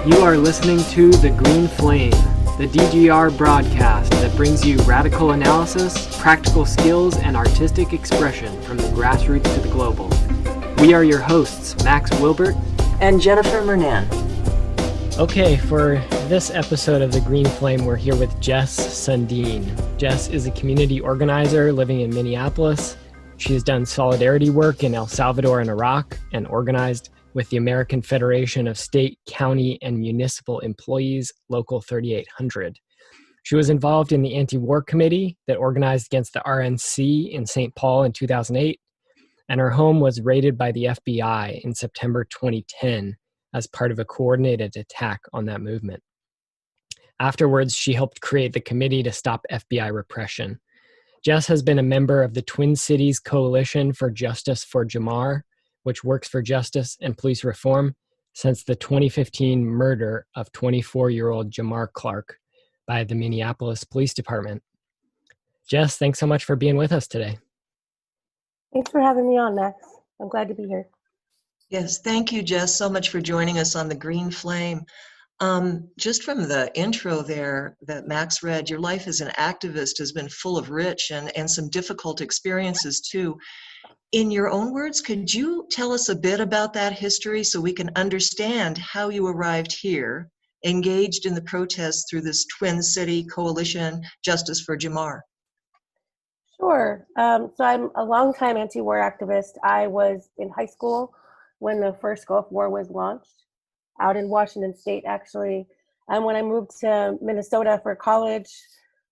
You are listening to The Green Flame, the DGR broadcast that brings you radical analysis, practical skills, and artistic expression from the grassroots to the global. We are your hosts, Max Wilbert and Jennifer Mernan. Okay, for this episode of The Green Flame, we're here with Jess Sundin. Jess is a community organizer living in Minneapolis. She has done solidarity work in El Salvador and Iraq and organized with the American Federation of State, County, and Municipal Employees, Local 3800. She was involved in the anti-war committee that organized against the RNC in St. Paul in 2008, and her home was raided by the FBI in September 2010 as part of a coordinated attack on that movement. Afterwards, she helped create the Committee to Stop FBI Repression. Jess has been a member of the Twin Cities Coalition for Justice for Jamar, which works for justice and police reform since the 2015 murder of 24-year-old Jamar Clark by the Minneapolis Police Department. Jess, thanks so much for being with us today. Thanks for having me on, Max. I'm glad to be here. Yes, thank you, Jess, so much for joining us on The Green Flame. Just from the intro there that Max read, your life as an activist has been full of rich and some difficult experiences too. In your own words, could you tell us a bit about that history so we can understand how you arrived here, engaged in the protests through this Twin City Coalition, Justice for Jamar? Sure. So I'm a longtime anti-war activist. I was in high school when the first Gulf War was launched, out in Washington State, actually. And when I moved to Minnesota for college,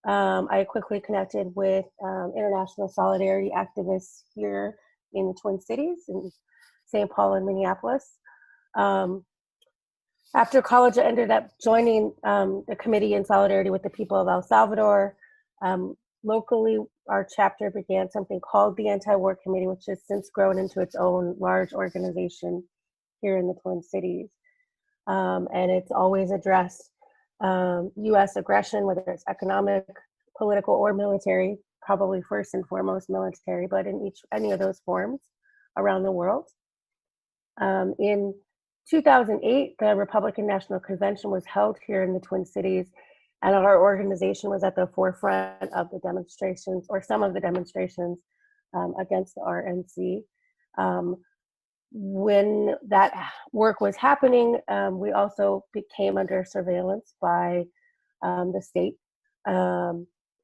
I quickly connected with international solidarity activists here in the Twin Cities, in St. Paul and Minneapolis. After college, I ended up joining the committee in solidarity with the people of El Salvador. Locally, our chapter began something called the Anti-War Committee, which has since grown into its own large organization here in the Twin Cities. And it's always addressed U.S. aggression, whether it's economic, political, or military, probably first and foremost military, but in any of those forms around the world. In 2008, the Republican National Convention was held here in the Twin Cities, and our organization was at the forefront of the demonstrations, or some of the demonstrations, against the RNC. When that work was happening, we also became under surveillance by the state.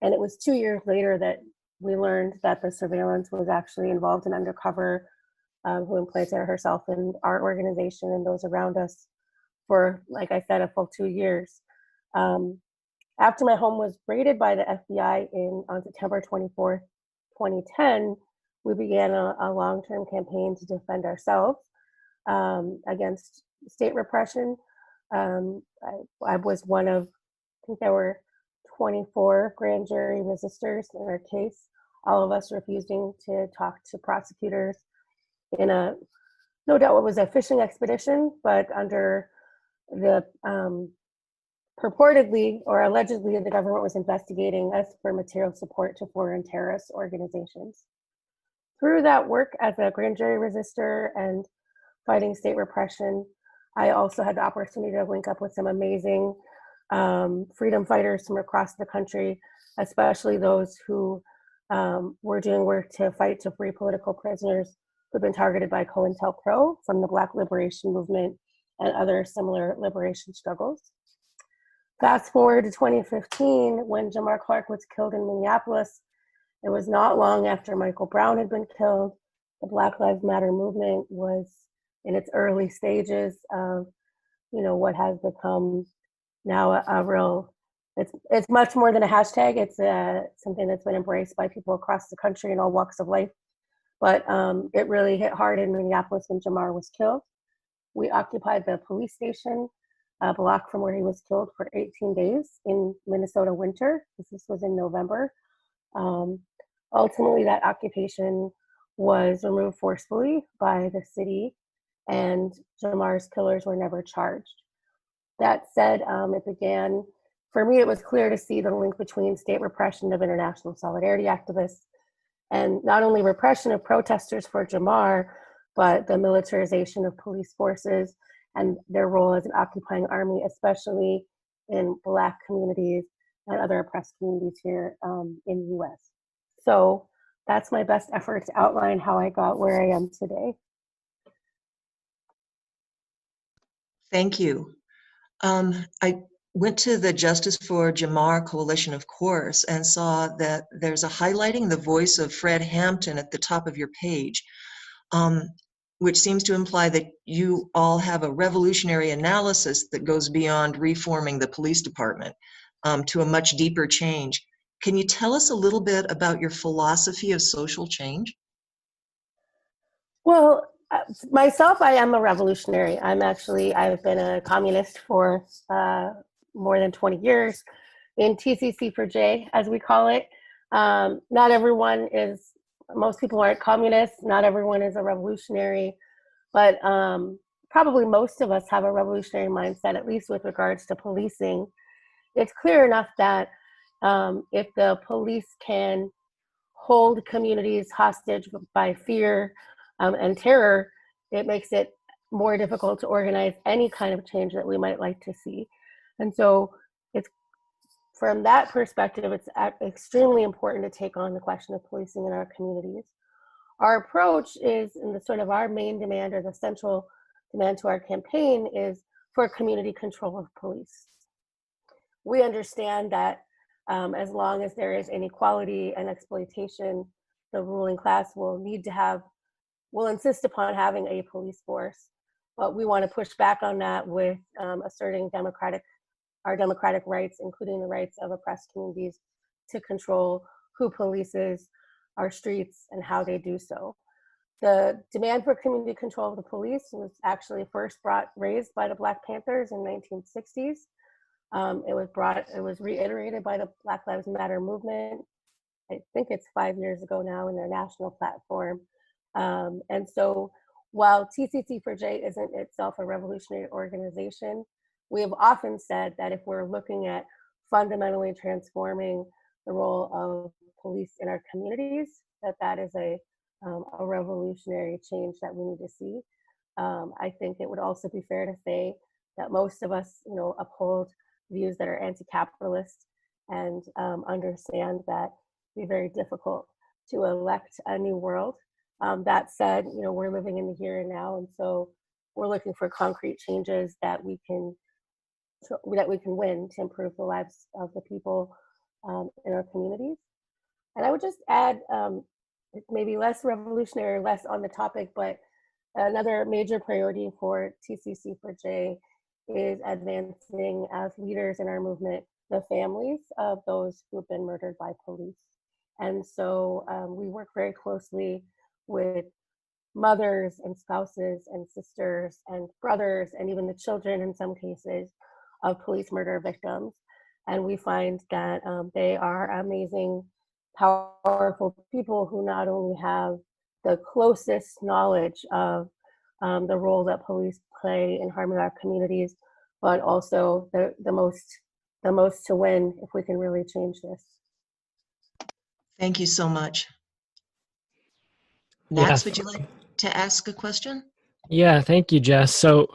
And it was 2 years later that we learned that the surveillance was actually involved in undercover, who implanted herself in our organization and those around us for, like I said, a full 2 years. After my home was raided by the FBI on September 24th, 2010, we began a long-term campaign to defend ourselves against state repression. I was one of, I think there were 24 grand jury resistors in our case, all of us refusing to talk to prosecutors in no doubt it was a fishing expedition, but under the purportedly or allegedly the government was investigating us for material support to foreign terrorist organizations. Through that work as a grand jury resistor and fighting state repression, I also had the opportunity to link up with some amazing freedom fighters from across the country, especially those who were doing work to fight to free political prisoners who've been targeted by COINTELPRO from the Black Liberation Movement and other similar liberation struggles. Fast forward to 2015, when Jamar Clark was killed in Minneapolis. It was not long after Michael Brown had been killed. The Black Lives Matter movement was in its early stages of, what has become now a real, it's much more than a hashtag. It's something that's been embraced by people across the country in all walks of life. But it really hit hard in Minneapolis when Jamar was killed. We occupied the police station a block from where he was killed for 18 days in Minnesota winter. This was in November. Ultimately, that occupation was removed forcefully by the city, and Jamar's killers were never charged. That said, for me, it was clear to see the link between state repression of international solidarity activists and not only repression of protesters for Jamar, but the militarization of police forces and their role as an occupying army, especially in Black communities and other oppressed communities here in the US. So that's my best effort to outline how I got where I am today. Thank you. I went to the Justice for Jamar Coalition, of course, and saw that there's a highlighting the voice of Fred Hampton at the top of your page, which seems to imply that you all have a revolutionary analysis that goes beyond reforming the police department to a much deeper change. Can you tell us a little bit about your philosophy of social change? Well, myself, I am a revolutionary. I've been a communist for more than 20 years in TCC for J, as we call it. Most people aren't communists. Not everyone is a revolutionary, but probably most of us have a revolutionary mindset, at least with regards to policing. It's clear enough that if the police can hold communities hostage by fear and terror, it makes it more difficult to organize any kind of change that we might like to see. And so it's from that perspective, it's extremely important to take on the question of policing in our communities. Our approach is, in the sort of our main demand, or the central demand to our campaign, is for community control of police. We understand that as long as there is inequality and exploitation, the ruling class will insist upon having a police force. But we want to push back on that with asserting our democratic rights, including the rights of oppressed communities to control who polices our streets and how they do so. The demand for community control of the police was actually first raised by the Black Panthers in the 1960s. It was reiterated by the Black Lives Matter movement. I think it's 5 years ago now in their national platform. And so while TCC for J isn't itself a revolutionary organization, we have often said that if we're looking at fundamentally transforming the role of police in our communities, that is a revolutionary change that we need to see. I think it would also be fair to say that most of us, uphold views that are anti-capitalist and understand that it'd be very difficult to elect a new world. That said, we're living in the here and now, and so we're looking for concrete changes that we can win to improve the lives of the people in our communities. And I would just add, maybe less revolutionary, less on the topic, but another major priority for TCC for J is advancing, as leaders in our movement, the families of those who have been murdered by police. And so we work very closely with mothers and spouses and sisters and brothers and even the children in some cases of police murder victims. And we find that they are amazing, powerful people who not only have the closest knowledge of the role that police play in harming our communities, but also the most to win if we can really change this. Thank you so much. Max, would you like to ask a question? Yeah, thank you, Jess. So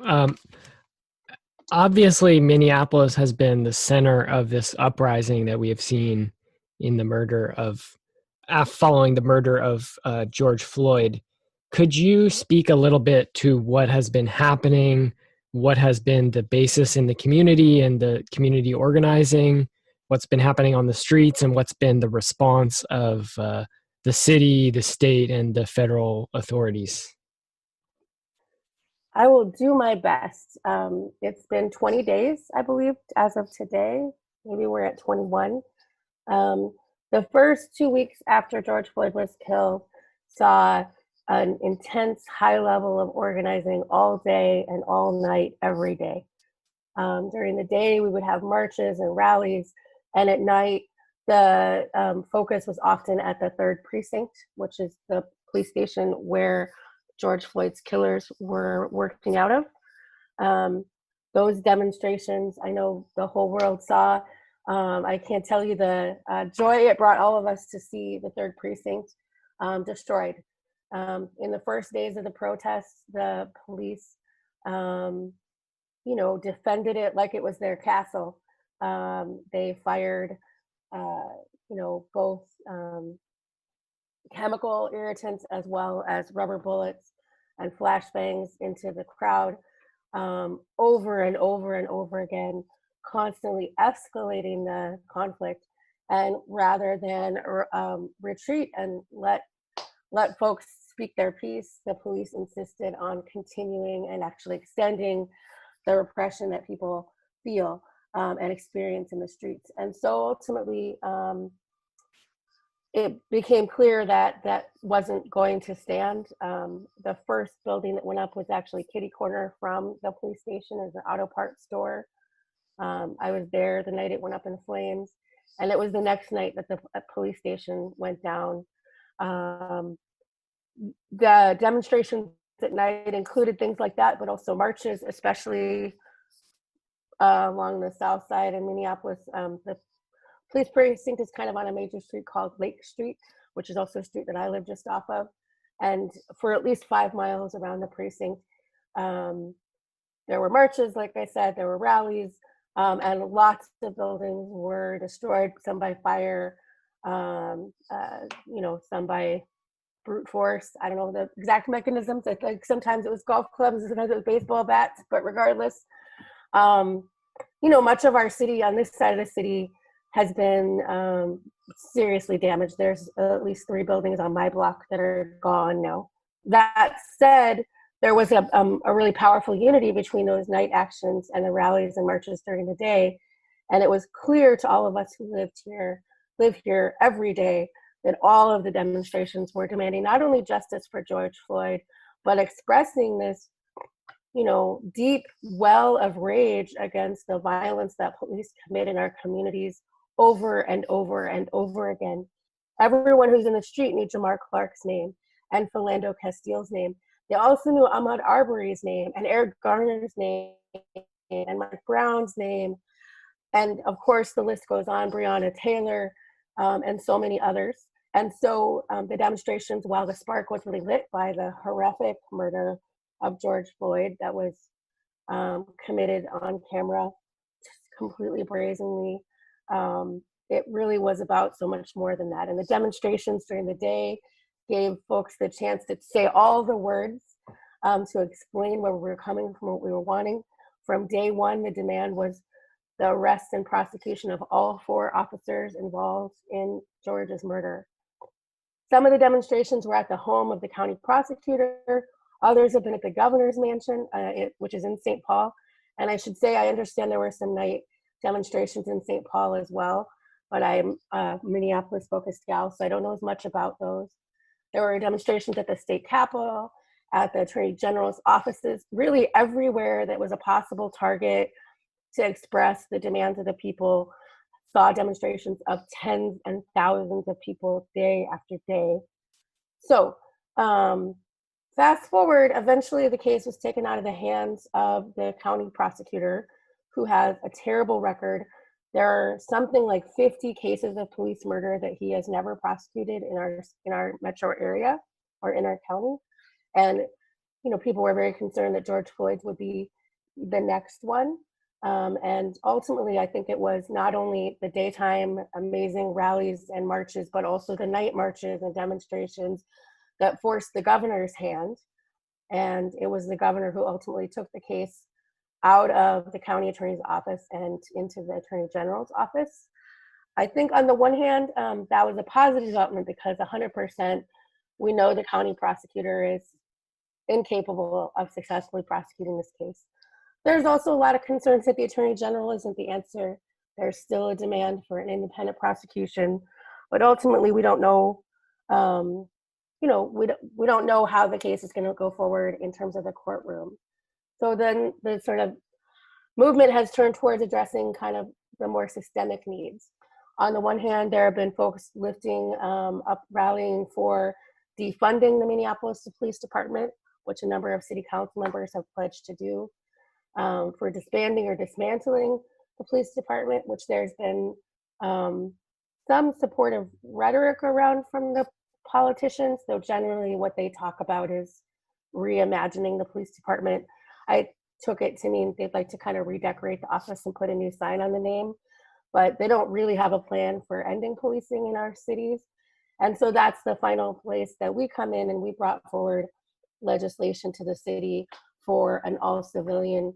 obviously, Minneapolis has been the center of this uprising that we have seen in the following the murder of George Floyd. Could you speak a little bit to what has been happening, what has been the basis in the community and the community organizing, what's been happening on the streets, and what's been the response of the city, the state, and the federal authorities? I will do my best. It's been 20 days, I believe, as of today. Maybe we're at 21. The first 2 weeks after George Floyd was killed saw an intense high level of organizing all day and all night, every day. During the day, we would have marches and rallies, and at night, the focus was often at the 3rd Precinct, which is the police station where George Floyd's killers were working out of. Those demonstrations, I know the whole world saw. I can't tell you the joy it brought all of us to see the 3rd Precinct destroyed. In the first days of the protests, the police defended it like it was their castle. They fired, both chemical irritants as well as rubber bullets and flashbangs into the crowd, over and over and over again, constantly escalating the conflict. And rather than retreat and let folks speak their piece, the police insisted on continuing and actually extending the repression that people feel and experience in the streets. And so ultimately, it became clear that that wasn't going to stand. The first building that went up was actually kitty corner from the police station as an auto parts store. I was there the night it went up in flames, and it was the next night that the police station went down. The demonstrations at night included things like that, but also marches, especially along the south side in Minneapolis. The police precinct is kind of on a major street called Lake Street, which is also a street that I live just off of. And for at least 5 miles around the precinct, there were marches, like I said, there were rallies, and lots of buildings were destroyed, some by fire, some by brute force. I don't know the exact mechanisms. I think sometimes it was golf clubs, sometimes it was baseball bats, but regardless, much of our city on this side of the city has been seriously damaged. There's at least 3 buildings on my block that are gone now. That said, there was a really powerful unity between those night actions and the rallies and marches during the day. And it was clear to all of us who live here every day, that all of the demonstrations were demanding not only justice for George Floyd, but expressing this, deep well of rage against the violence that police commit in our communities over and over and over again. Everyone who's in the street knew Jamar Clark's name and Philando Castile's name. They also knew Ahmaud Arbery's name and Eric Garner's name and Mike Brown's name. And of course, the list goes on, Breonna Taylor, and so many others. And so the demonstrations, while the spark was really lit by the horrific murder of George Floyd that was committed on camera, completely brazenly, it really was about so much more than that. And the demonstrations during the day gave folks the chance to say all the words to explain where we were coming from, what we were wanting. From day one, the demand was the arrest and prosecution of all 4 officers involved in George's murder. Some of the demonstrations were at the home of the county prosecutor. Others have been at the governor's mansion, which is in St. Paul. And I should say, I understand there were some night demonstrations in St. Paul as well, but I'm a Minneapolis-focused gal, so I don't know as much about those. There were demonstrations at the state capitol, at the attorney general's offices, really everywhere that was a possible target to express the demands of the people. Saw demonstrations of tens and thousands of people day after day. So fast forward, eventually the case was taken out of the hands of the county prosecutor, who has a terrible record. There are something like 50 cases of police murder that he has never prosecuted in our metro area or in our county. And people were very concerned that George Floyd would be the next one. And ultimately, I think it was not only the daytime amazing rallies and marches, but also the night marches and demonstrations that forced the governor's hand. And it was the governor who ultimately took the case out of the county attorney's office and into the attorney general's office. I think on the one hand, that was a positive development because 100% we know the county prosecutor is incapable of successfully prosecuting this case. There's also a lot of concerns that the attorney general isn't the answer. There's still a demand for an independent prosecution, but ultimately we don't know. We don't know how the case is going to go forward in terms of the courtroom. So then the sort of movement has turned towards addressing kind of the more systemic needs. On the one hand, there have been folks lifting up, rallying for defunding the Minneapolis Police Department, which a number of city council members have pledged to do. For disbanding or dismantling the police department, which there's been some supportive rhetoric around from the politicians, though generally what they talk about is reimagining the police department. took it to mean they'd like to kind of redecorate the office and put a new sign on the name, but they don't really have a plan for ending policing in our cities. And so that's the final place that we come in, and we brought forward legislation to the city for an all-civilian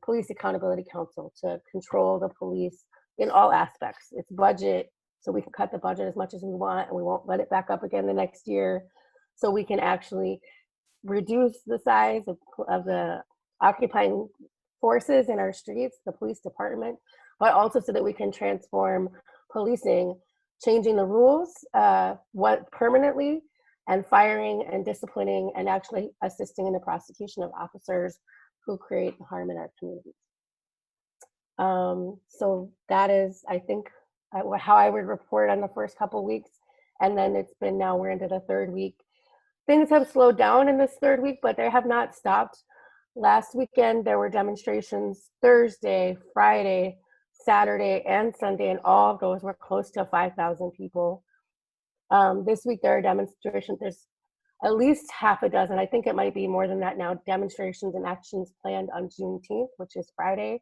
police accountability council to control the police in all aspects. It's budget, so we can cut the budget as much as we want, and we won't let it back up again the next year. So we can actually reduce the size of the occupying forces in our streets, the police department, but also so that we can transform policing, changing the rules what permanently, and firing and disciplining and actually assisting in the prosecution of officers who create harm in our communities. So that is, I think, how I would report on the first couple of weeks. And then it's been, now we're into the third week. Things have slowed down in this third week, but they have not stopped. Last weekend, there were demonstrations Thursday, Friday, Saturday, and Sunday, and all of those were close to 5,000 people. This week, there are demonstrations. There's at least half a dozen, I think it might be more than that now, demonstrations and actions planned on Juneteenth, which is Friday,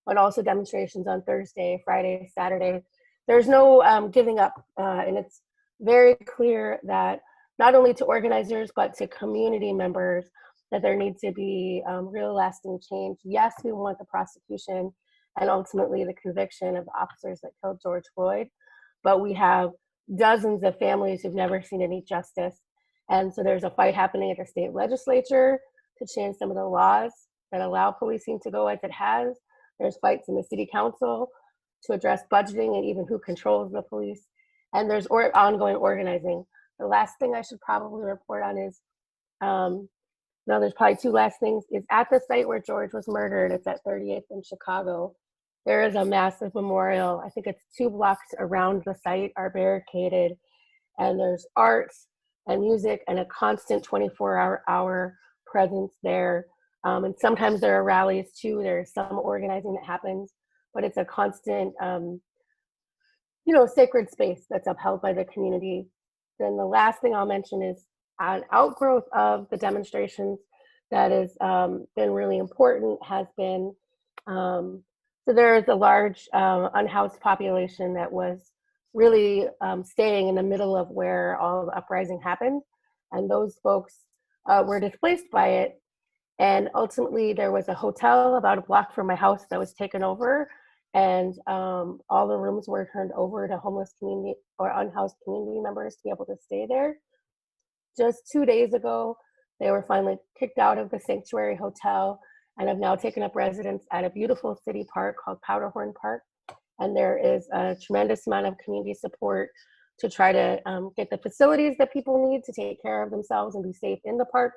but also demonstrations on Thursday, Friday, Saturday. There's no giving up, and it's very clear that not only to organizers, but to community members, that there needs to be real lasting change. Yes, we want the prosecution and ultimately the conviction of the officers that killed George Floyd, but we have dozens of families who've never seen any justice. And so there's a fight happening at the state legislature to change some of the laws that allow policing to go as it has. There's fights in the city council to address budgeting and even who controls the police. And there's ongoing organizing. The last thing I should probably report on is, no, there's probably two last things, is at the site where George was murdered, it's at 38th in Chicago, there is a massive memorial. I think it's 2 blocks around the site are barricaded, and there's art and music and a constant 24-hour presence there. And sometimes there are rallies too. There's some organizing that happens, but it's a constant, sacred space that's upheld by the community. Then the last thing I'll mention is an outgrowth of the demonstrations that has been really important has been, so there is a large unhoused population that was really staying in the middle of where all the uprising happened. And those folks were displaced by it. And ultimately there was a hotel about a block from my house that was taken over, and all the rooms were turned over to homeless community or unhoused community members to be able to stay there. Just 2 days ago, they were finally kicked out of the Sanctuary Hotel and have now taken up residence at a beautiful city park called Powderhorn Park. And there is a tremendous amount of community support to try to get the facilities that people need to take care of themselves and be safe in the park,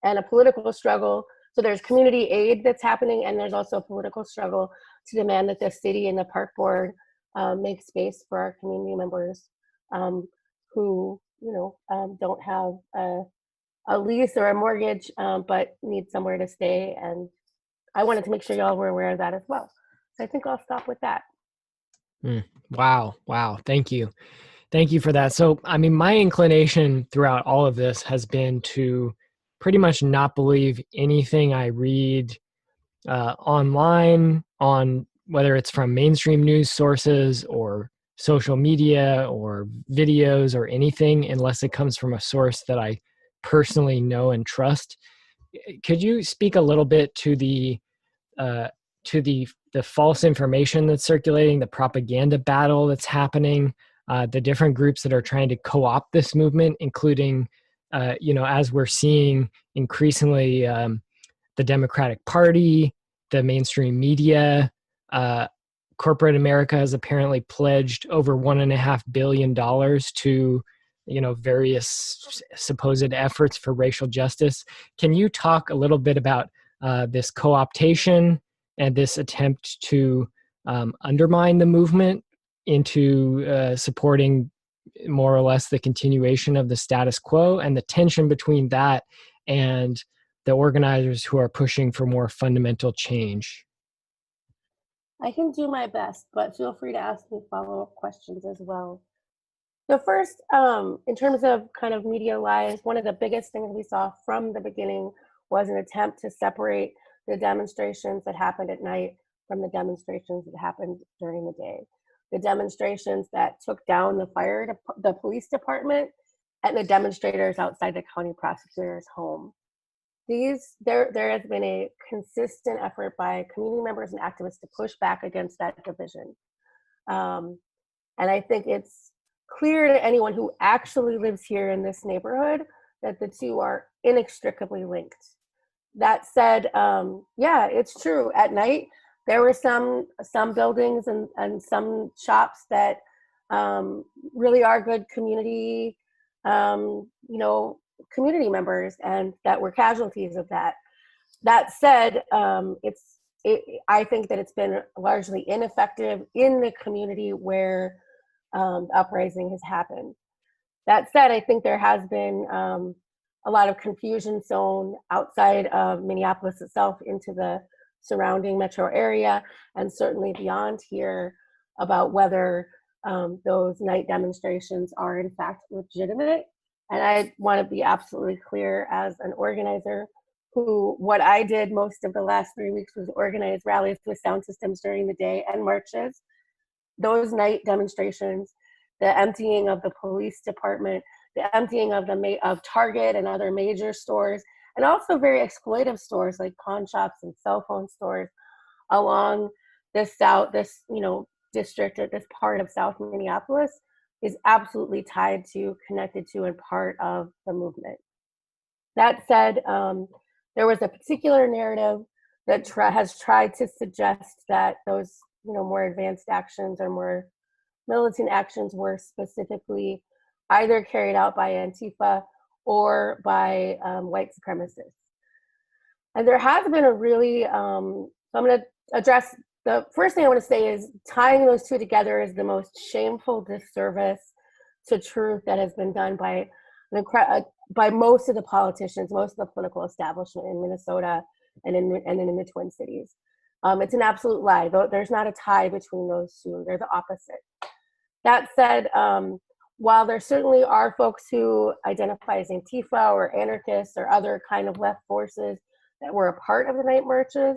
and a political struggle. So there's community aid that's happening, and there's also a political struggle to demand that the city and the park board make space for our community members who don't have a lease or a mortgage, but need somewhere to stay. And I wanted to make sure y'all were aware of that as well. So I think I'll stop with that. Wow. Thank you. Thank you for that. So, I mean, my inclination throughout all of this has been to pretty much not believe anything I read online, on whether it's from mainstream news sources or social media or videos or anything, unless it comes from a source that I personally know and trust. Could you speak a little bit to the false information that's circulating, the propaganda battle that's happening, the different groups that are trying to co-opt this movement, including, as we're seeing increasingly, the Democratic Party, the mainstream media, corporate America has apparently pledged over $1.5 billion to, various supposed efforts for racial justice. Can you talk a little bit about this co-optation and this attempt to undermine the movement into supporting more or less the continuation of the status quo, and the tension between that and the organizers who are pushing for more fundamental change? I can do my best, but feel free to ask me follow-up questions as well. The first, in terms of kind of media lies, one of the biggest things we saw from the beginning was an attempt to separate the demonstrations that happened at night from the demonstrations that happened during the day. The demonstrations that took down the police department, and the demonstrators outside the county prosecutor's home. There has been a consistent effort by community members and activists to push back against that division. And I think it's clear to anyone who actually lives here in this neighborhood that the two are inextricably linked. That said, yeah, it's true. At night, there were some buildings and some shops that really are good community, community members, and that were casualties of that. That said, I think that it's been largely ineffective in the community where the uprising has happened. That said, I think there has been a lot of confusion sown outside of Minneapolis itself into the surrounding metro area, and certainly beyond here, about whether those night demonstrations are in fact legitimate. And I want to be absolutely clear, as an organizer what I did most of the last 3 weeks was organize rallies with sound systems during the day and marches. Those night demonstrations, the emptying of the police department, the emptying of Target and other major stores, and also very exploitive stores like pawn shops and cell phone stores along this district, or this part of South Minneapolis, is absolutely tied to, connected to, and part of the movement. That said, there was a particular narrative that has tried to suggest that those more advanced actions or more militant actions were specifically either carried out by Antifa or by white supremacists. And there has been a really, so I'm going to address, the first thing I want to say is tying those two together is the most shameful disservice to truth that has been done by most of the politicians, most of the political establishment in Minnesota and in the Twin Cities. It's an absolute lie. There's not a tie between those two. They're the opposite. That said, while there certainly are folks who identify as Antifa or anarchists or other kind of left forces that were a part of the night marches,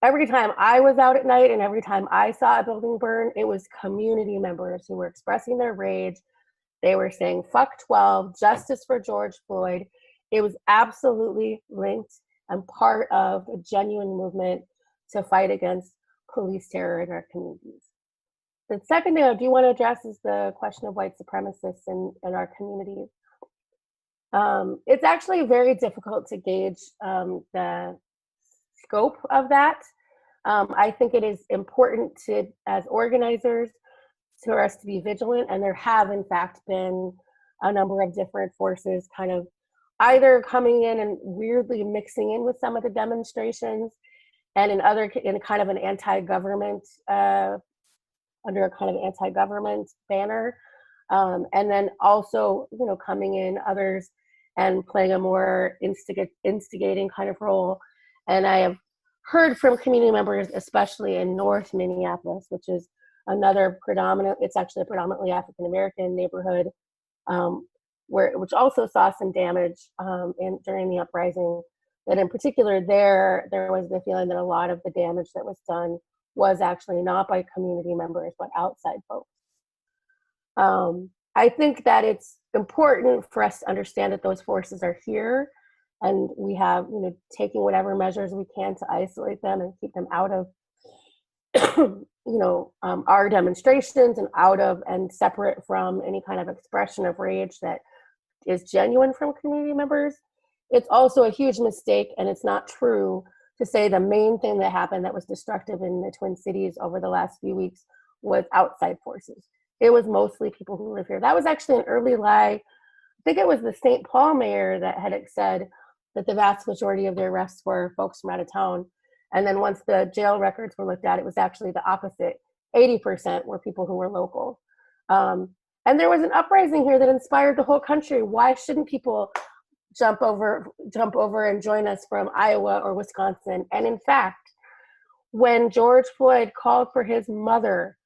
every time I was out at night and every time I saw a building burn, it was community members who were expressing their rage. They were saying, fuck 12, justice for George Floyd. It was absolutely linked and part of a genuine movement to fight against police terror in our communities. The second thing I do want to address is the question of white supremacists in our communities. It's actually very difficult to gauge the scope of that. I think it is important to, as organizers, for us to be vigilant, and there have in fact been a number of different forces kind of either coming in and weirdly mixing in with some of the demonstrations, and in kind of an anti-government, under a kind of anti-government banner, and then also coming in others and playing a more instigating kind of role. And I have heard from community members, especially in North Minneapolis, which is it's actually a predominantly African-American neighborhood, which also saw some damage during the uprising, that in particular there was the feeling that a lot of the damage that was done was actually not by community members, but outside folks. I think that it's important for us to understand that those forces are here, and we have, taking whatever measures we can to isolate them and keep them out of our demonstrations and separate from any kind of expression of rage that is genuine from community members. It's also a huge mistake, and it's not true, to say the main thing that happened that was destructive in the Twin Cities over the last few weeks was outside forces. It was mostly people who live here. That was actually an early lie. I think it was the St. Paul mayor that had said that the vast majority of their arrests were folks from out of town. And then once the jail records were looked at, it was actually the opposite. 80% were people who were local. And there was an uprising here that inspired the whole country. Why shouldn't people jump over and join us from Iowa or Wisconsin? And in fact, when George Floyd called for his mother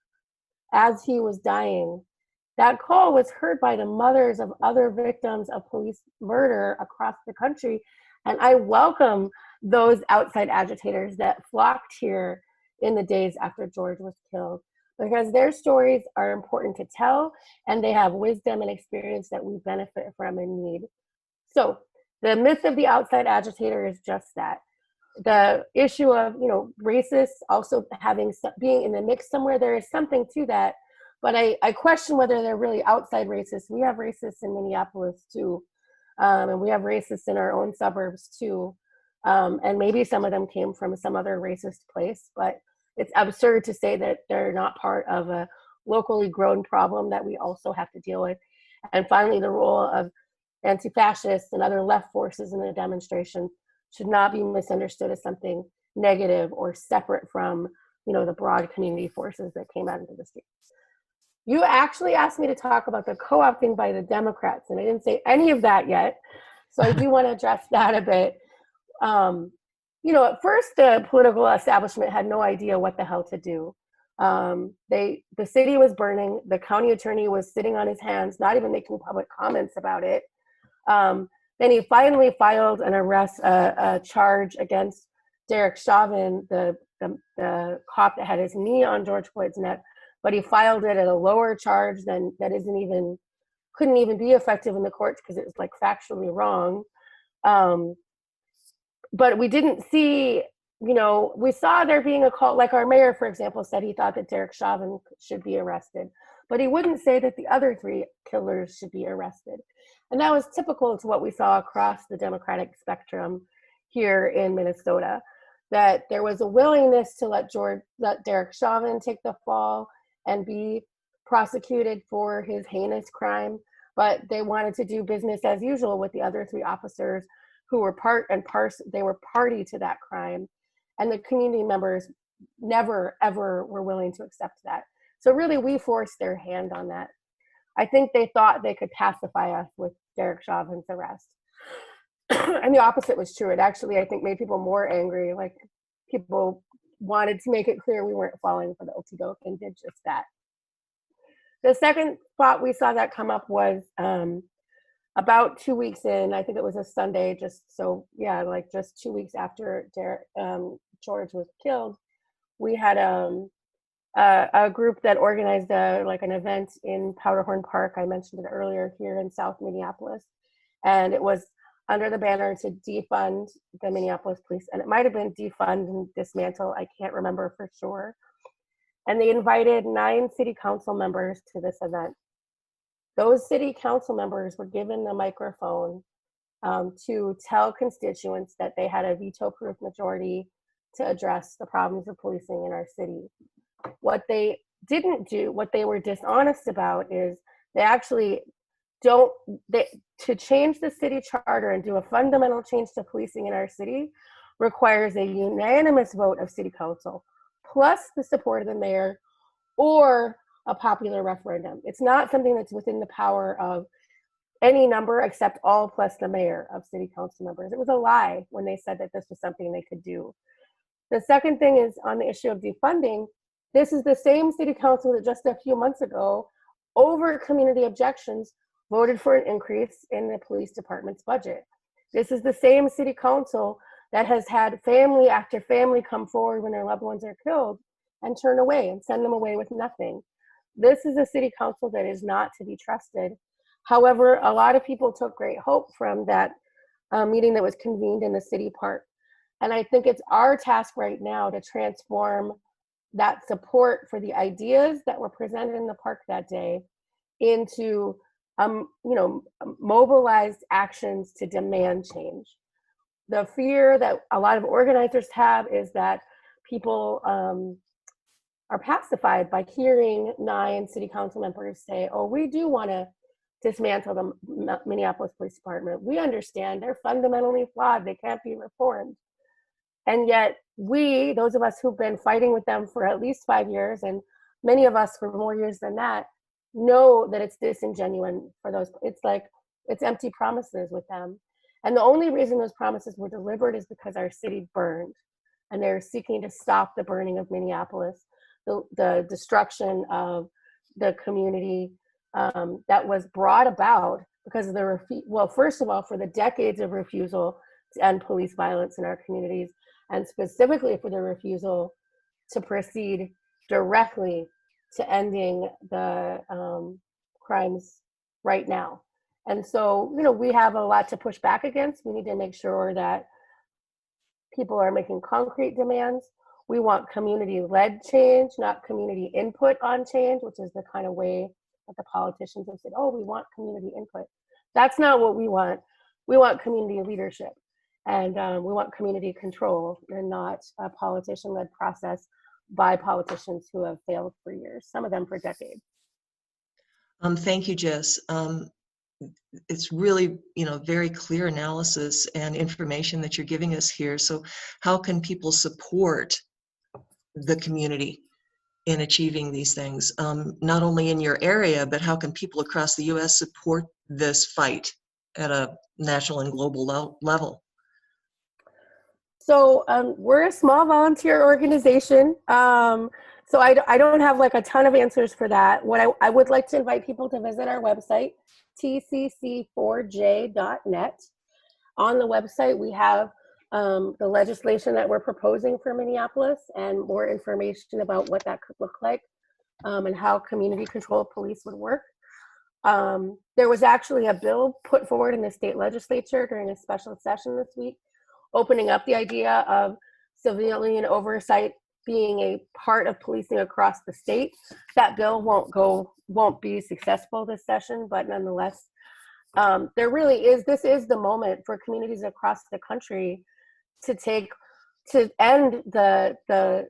as he was dying, that call was heard by the mothers of other victims of police murder across the country. And I welcome those outside agitators that flocked here in the days after George was killed, because their stories are important to tell, and they have wisdom and experience that we benefit from and need. So the myth of the outside agitator is just that. The issue of, racists also being in the mix somewhere, there is something to that, but I question whether they're really outside racists. We have racists in Minneapolis too, and we have racists in our own suburbs too, and maybe some of them came from some other racist place, but it's absurd to say that they're not part of a locally grown problem that we also have to deal with. And finally, the role of anti-fascists and other left forces in the demonstration should not be misunderstood as something negative or separate from, the broad community forces that came out into the streets. You actually asked me to talk about the co-opting by the Democrats, and I didn't say any of that yet. So I do want to address that a bit. At first, the political establishment had no idea what the hell to do. The city was burning. The county attorney was sitting on his hands, not even making public comments about it. Then he finally filed a charge against Derek Chauvin, the cop that had his knee on George Floyd's neck, but he filed it at a lower charge that couldn't even be effective in the courts because it was like factually wrong. But we didn't see, we saw there being a call, like our mayor, for example, said he thought that Derek Chauvin should be arrested, but he wouldn't say that the other three killers should be arrested. And that was typical to what we saw across the Democratic spectrum here in Minnesota, that there was a willingness to let Derek Chauvin take the fall and be prosecuted for his heinous crime, but they wanted to do business as usual with the other three officers who were they were party to that crime. And the community members never, ever were willing to accept that. So really, we forced their hand on that. I think they thought they could pacify us with Derek Chauvin's arrest. And the opposite was true. It actually, I think, made people more angry. Like, people wanted to make it clear we weren't falling for the okie doke and did just that. The second spot we saw that come up was about 2 weeks in, I think it was a Sunday, just 2 weeks after George was killed, we had a group that organized an event in Powderhorn Park. I mentioned it earlier, here in South Minneapolis. And it was under the banner to defund the Minneapolis police. And it might have been defund and dismantle, I can't remember for sure. And they invited 9 city council members to this event. Those city council members were given the microphone to tell constituents that they had a veto-proof majority to address the problems of policing in our city. What they didn't do, what they were dishonest about, is they actually to change the city charter and do a fundamental change to policing in our city requires a unanimous vote of city council, plus the support of the mayor, or a popular referendum. It's not something that's within the power of any number except all plus the mayor of city council members. It was a lie when they said that this was something they could do. The second thing is on the issue of defunding. This is the same city council that just a few months ago, over community objections, voted for an increase in the police department's budget. This is the same city council that has had family after family come forward when their loved ones are killed and turn away and send them away with nothing. This is a city council that is not to be trusted. However, a lot of people took great hope from that meeting that was convened in the city park. And I think it's our task right now to transform that support for the ideas that were presented in the park that day into mobilized actions to demand change. The fear that a lot of organizers have is that people are pacified by hearing 9 city council members say, oh, we do want to dismantle the Minneapolis Police Department. We understand they're fundamentally flawed. They can't be reformed. And yet we, those of us who've been fighting with them for at least 5 years, and many of us for more years than that, know that it's disingenuous for those. It's empty promises with them. And the only reason those promises were delivered is because our city burned, and they're seeking to stop the burning of Minneapolis, the destruction of the community that was brought about because of first of all, for the decades of refusal to end police violence in our communities, and specifically for the refusal to proceed directly to ending the crimes right now. And so, we have a lot to push back against. We need to make sure that people are making concrete demands. We want community-led change, not community input on change, which is the kind of way that the politicians have said, oh, we want community input. That's not what we want. We want community leadership. And we want community control, and not a politician-led process by politicians who have failed for years, some of them for decades. Thank you, Jess. It's really, very clear analysis and information that you're giving us here. So how can people support the community in achieving these things? Not only in your area, but how can people across the U.S. support this fight at a national and global level? So we're a small volunteer organization. So I don't have like a ton of answers for that. What I would like to invite people to visit our website, tcc4j.net. On the website, we have the legislation that we're proposing for Minneapolis and more information about what that could look like, and how community controlled police would work. There was actually a bill put forward in the state legislature during a special session this week, opening up the idea of civilian oversight being a part of policing across the state. That bill won't be successful this session, but nonetheless, this is the moment for communities across the country to end the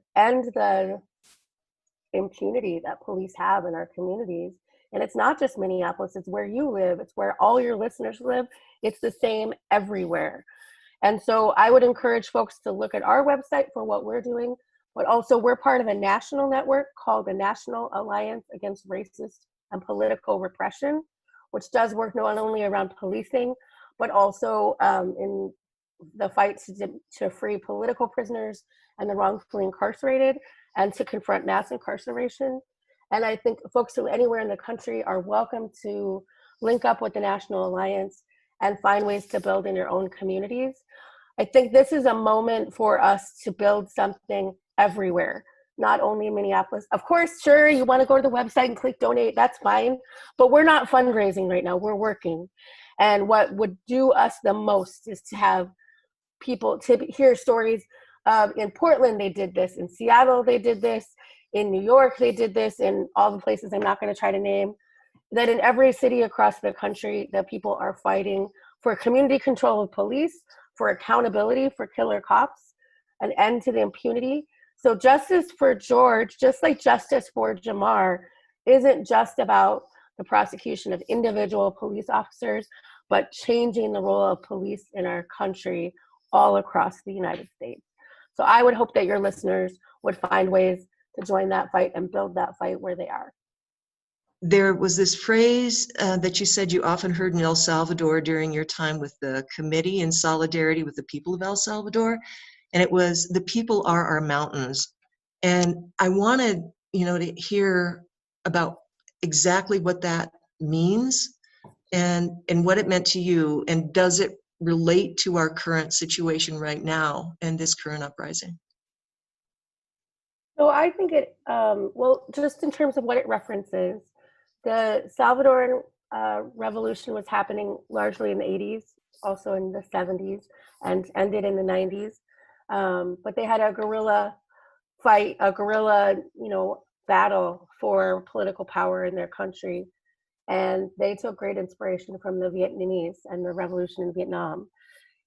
impunity that police have in our communities. And it's not just Minneapolis, it's where you live, it's where all your listeners live. It's the same everywhere. And so I would encourage folks to look at our website for what we're doing, but also we're part of a national network called the National Alliance Against Racist and Political Repression, which does work not only around policing, but also in the fight to free political prisoners and the wrongfully incarcerated, and to confront mass incarceration. And I think folks who anywhere in the country are welcome to link up with the National Alliance and find ways to build in your own communities. I think this is a moment for us to build something everywhere, not only in Minneapolis. Of course, sure, you want to go to the website and click donate, that's fine, but we're not fundraising right now, we're working. And what would do us the most is to have people to hear stories of, in Portland, they did this, in Seattle, they did this, in New York, they did this, in all the places I'm not going to try to name, that in every city across the country, that people are fighting for community control of police, for accountability for killer cops, an end to the impunity. So justice for George, just like justice for Jamar, isn't just about the prosecution of individual police officers, but changing the role of police in our country all across the United States. So I would hope that your listeners would find ways to join that fight and build that fight where they are. There was this phrase that you said you often heard in El Salvador during your time with the committee in solidarity with the people of El Salvador, and it was, the people are our mountains. And I wanted, to hear about exactly what that means and what it meant to you, and does it relate to our current situation right now and this current uprising? So I think it, just in terms of what it references, the Salvadoran revolution was happening largely in the 80s, also in the 70s, and ended in the 90s. But they had a guerrilla fight, a guerrilla, battle for political power in their country. And they took great inspiration from the Vietnamese and the revolution in Vietnam.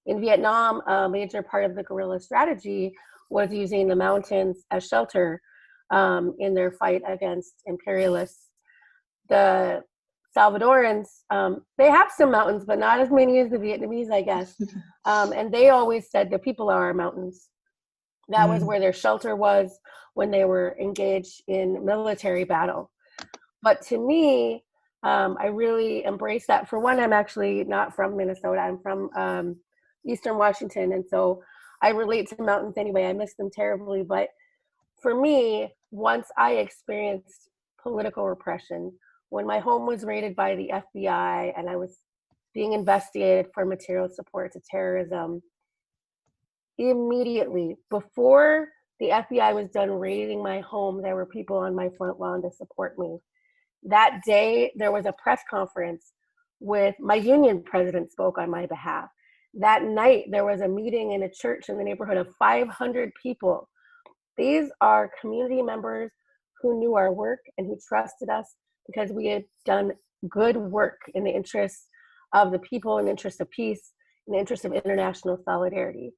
In Vietnam, a major part of the guerrilla strategy was using the mountains as shelter in their fight against imperialists. The Salvadorans, they have some mountains, but not as many as the Vietnamese, I guess. And they always said the people are our mountains. That was where their shelter was when they were engaged in military battle. But to me, I really embrace that. For one, I'm actually not from Minnesota. I'm from Eastern Washington. And so I relate to mountains anyway. I miss them terribly. But for me, once I experienced political repression, when my home was raided by the FBI and I was being investigated for material support to terrorism, immediately, before the FBI was done raiding my home, there were people on my front lawn to support me. That day, there was a press conference with my union president spoke on my behalf. That night, there was a meeting in a church in the neighborhood of 500 people. These are community members who knew our work and who trusted us because we had done good work in the interests of the people, in the interest of peace, in the interest of international solidarity.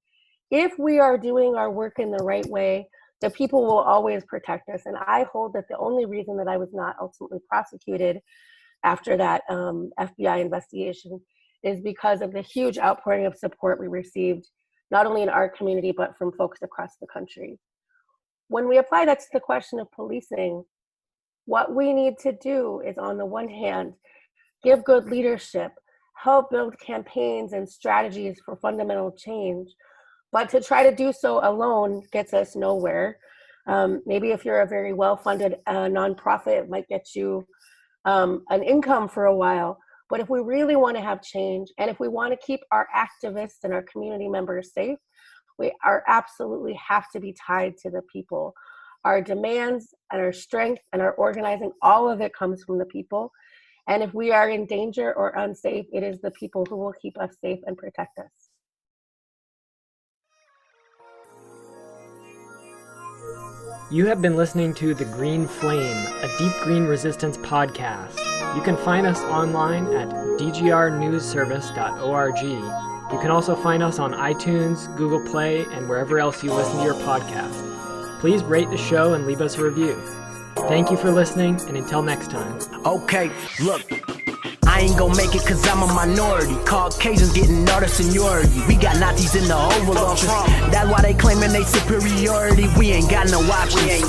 If we are doing our work in the right way, the people will always protect us. And I hold that the only reason that I was not ultimately prosecuted after that FBI investigation is because of the huge outpouring of support we received, not only in our community, but from folks across the country. When we apply that to the question of policing, what we need to do is, on the one hand, give good leadership, help build campaigns and strategies for fundamental change. But to try to do so alone gets us nowhere. Maybe if you're a very well-funded nonprofit, it might get you an income for a while. But if we really want to have change, and if we want to keep our activists and our community members safe, we are absolutely have to be tied to the people. Our demands and our strength and our organizing, all of it comes from the people. And if we are in danger or unsafe, it is the people who will keep us safe and protect us. You have been listening to The Green Flame, a Deep Green Resistance podcast. You can find us online at dgrnewsservice.org. You can also find us on iTunes, Google Play, and wherever else you listen to your podcast. Please rate the show and leave us a review. Thank you for listening, and until next time. Okay, look. I ain't gon' make it cause I'm a minority. Caucasians getting all the seniority. We got Nazis in the Oval Office. That's why they claiming they superiority. We ain't got no options. We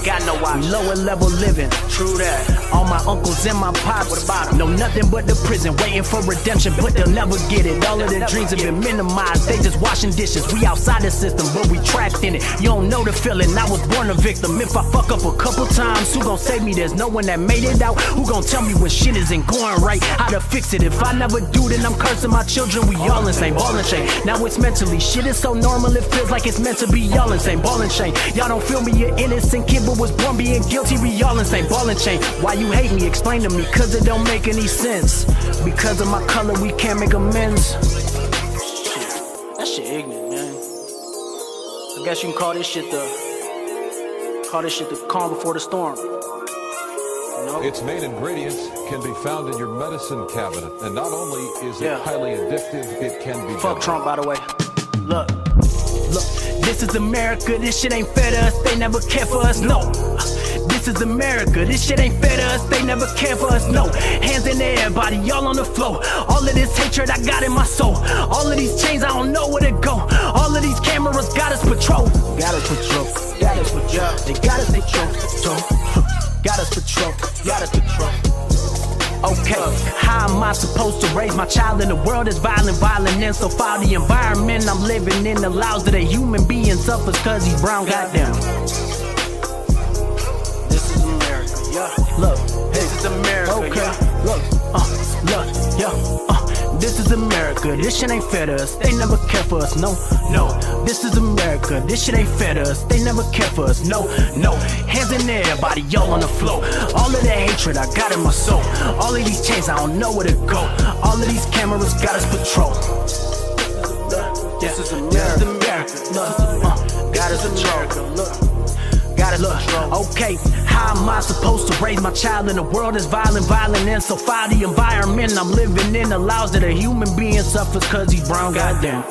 lower level living. True that. All my uncles and my pops. What about them? Know nothing but the prison, waiting for redemption, but they'll never get it. All of their dreams have been minimized. They just washing dishes. We outside the system, but we trapped in it. You don't know the feeling. I was born a victim. If I fuck up a couple times, who gon' save me? There's no one that made it out. Who gon' tell me when shit isn't going right? How to fix it. If I never do, then I'm cursing my children. We all in same ball and chain. Now it's mentally, shit is so normal, it feels like it's meant to be. Y'all in same ball and chain. Y'all don't feel me, you're innocent kid, but was born being guilty. We all in same ball and chain. Why you hate me? Explain to me, cause it don't make any sense. Because of my color, we can't make amends. That shit ignorant, man. I guess you can call this shit the calm before the storm. Its main ingredients can be found in your medicine cabinet, and not only is it highly addictive, it can be Fuck Trump, by the way. Look, this is America, this shit ain't fair to us, they never care for us, no. This is America, this shit ain't fair to us, they never care for us, no. Hands in the air, body all on the floor. All of this hatred I got in my soul. All of these chains, I don't know where to go. All of these cameras got us patrol. Got us patrol, got us patrol. They got us patrol. Got us patrol, got us patrol. Okay, how am I supposed to raise my child in a world that's violent and so foul? The environment I'm living in allows that a human being suffers cause he's brown, goddamn. This is America, yeah. Look, this is America, okay. Yeah. Look, this is America, this shit ain't fair to us, they never care for us, no. This is America, this shit ain't fair to us, they never care for us, no. Hands in the air, body all on the floor. All of that hatred I got in my soul. All of these chains, I don't know where to go. All of these cameras got us patrol. This is America, got us patrol. Look, okay, how am I supposed to raise my child in a world that's violent and so foul? The environment I'm living in allows that a human being suffers cause he's brown, goddamn.